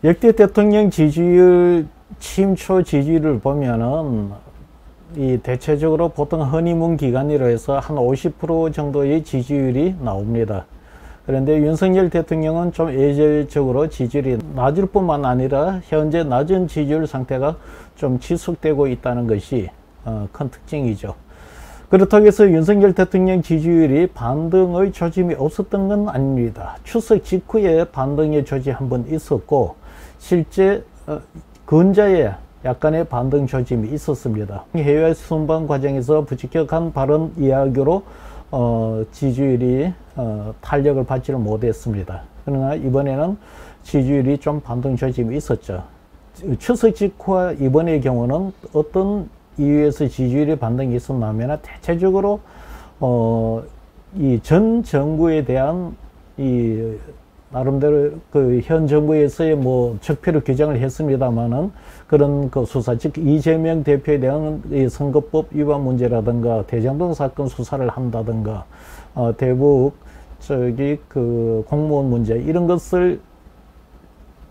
역대 대통령 지지율 취임 초 지지율을 보면은 이 대체적으로 보통 허니문 기간이라 해서 한 50% 정도의 지지율이 나옵니다. 그런데 윤석열 대통령은 좀 예외적으로 지지율이 낮을 뿐만 아니라 현재 낮은 지지율 상태가 좀 지속되고 있다는 것이 큰 특징이죠. 그렇다고 해서 윤석열 대통령 지지율이 반등의 조짐이 없었던 건 아닙니다. 추석 직후에 반등의 조짐이 한번 있었고 실제 근자에 약간의 반등 조짐이 있었습니다. 해외 순방 과정에서 부적격한 발언 이야기로 지지율이 탄력을 받지를 못했습니다. 그러나 이번에는 지지율이 좀 반등 조짐이 있었죠. 추석 직후와 이번의 경우는 어떤 이유에서 지지율이 반등이 있었냐면 대체적으로 이 전 정부에 대한 이 나름대로 그 현 정부에서의 뭐 적폐를 규정을 했습니다만은 그런 그 수사, 즉 이재명 대표에 대한 이 선거법 위반 문제라든가 대장동 사건 수사를 한다든가 대북 그 공무원 문제 이런 것을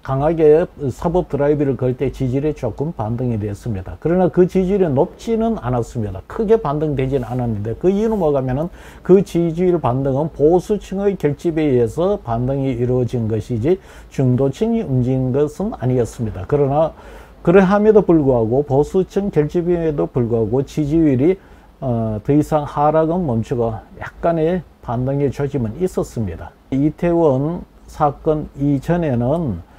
강하게 사법 드라이브를 걸 때 지지율이 조금 반등이 됐습니다. 그러나 그 지지율이 높지는 않았습니다. 크게 반등되지는 않았는데 그 이유는 뭐냐면은 그 지지율 반등은 보수층의 결집에 의해서 반등이 이루어진 것이지 중도층이 움직인 것은 아니었습니다. 그러나 그러함에도 불구하고 보수층 결집에도 불구하고 지지율이 더 이상 하락은 멈추고 약간의 반등의 조짐은 있었습니다. 이태원 사건 이전에는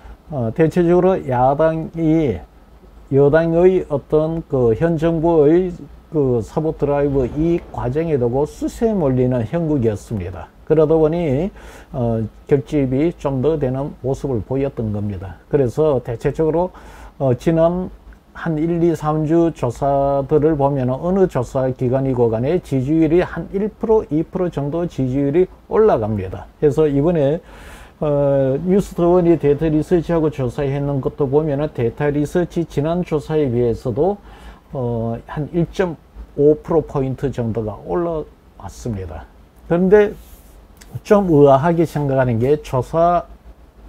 대체적으로 야당이 여당의 어떤 그 현 정부의 그 사법 드라이브 이 과정에 두고 수세에 몰리는 형국이었습니다. 그러다 보니 결집이 좀 더 되는 모습을 보였던 겁니다. 그래서 대체적으로 지난 한 1, 2, 3주 조사들을 보면 어느 조사 기관이고 간에 지지율이 한 1%, 2% 정도 지지율이 올라갑니다. 그래서 이번에 뉴스더원이 데이터 리서치하고 조사했는 것도 보면은 데이터 리서치 지난 조사에 비해서도 한 1.5%포인트 정도가 올라왔습니다. 그런데 좀 의아하게 생각하는 게 조사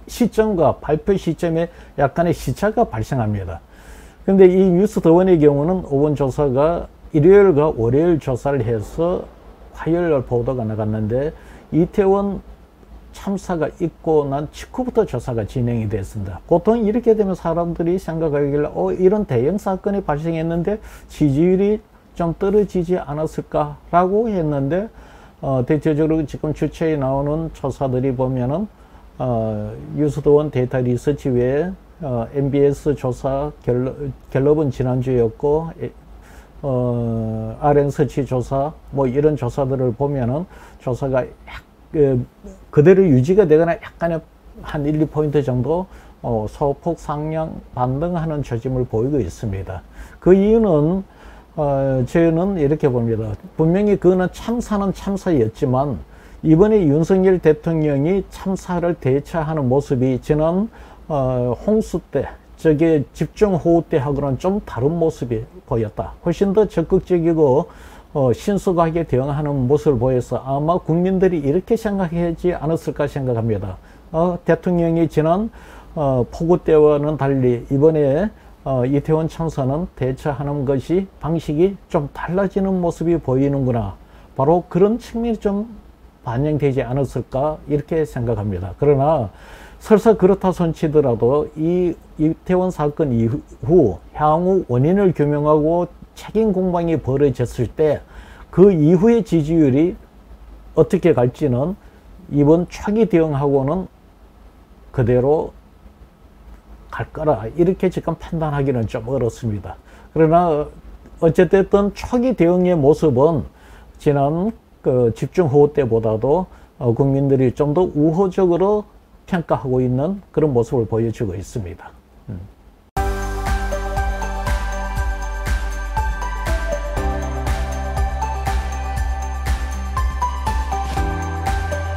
시점과 발표 시점에 약간의 시차가 발생합니다. 근데 이 뉴스더원의 경우는 이번 조사가 일요일과 월요일 조사를 해서 화요일 보도가 나갔는데 이태원 참사가 있고 난 직후부터 조사가 진행이 됐습니다. 보통 이렇게 되면 사람들이 생각하기를 이런 대형 사건이 발생했는데 지지율이 좀 떨어지지 않았을까라고 했는데 대체적으로 지금 주체에 나오는 조사들이 보면은 뉴스더원 데이터 리서치 외에 MBS 조사 갤럽은 지난주였고 RN서치 조사 뭐 이런 조사들을 보면은 조사가 그대로 유지가 되거나 약간의 한 1, 2포인트 정도 소폭 상향 반등하는 조짐을 보이고 있습니다. 그 이유는 저는 이렇게 봅니다. 분명히 그거는 참사는 참사였지만 이번에 윤석열 대통령이 참사를 대처하는 모습이 지난 홍수 때 저게 집중호우 때하고는 좀 다른 모습이 보였다. 훨씬 더 적극적이고 신속하게 대응하는 모습을 보여서 아마 국민들이 이렇게 생각하지 않았을까 생각합니다. 대통령이 지난 폭우 때와는 달리 이번에 이태원 참사는 대처하는 것이 방식이 좀 달라지는 모습이 보이는구나. 바로 그런 측면이 좀 반영되지 않았을까 이렇게 생각합니다. 그러나 설사 그렇다 손치더라도 이 이태원 사건 이후 향후 원인을 규명하고 책임 공방이 벌어졌을 때 그 이후의 지지율이 어떻게 갈지는 이번 초기 대응하고는 그대로 갈 거라 이렇게 지금 판단하기는 좀 어렵습니다. 그러나 어쨌든 초기 대응의 모습은 지난 그 집중호우 때보다도 국민들이 좀 더 우호적으로 평가하고 있는 그런 모습을 보여주고 있습니다.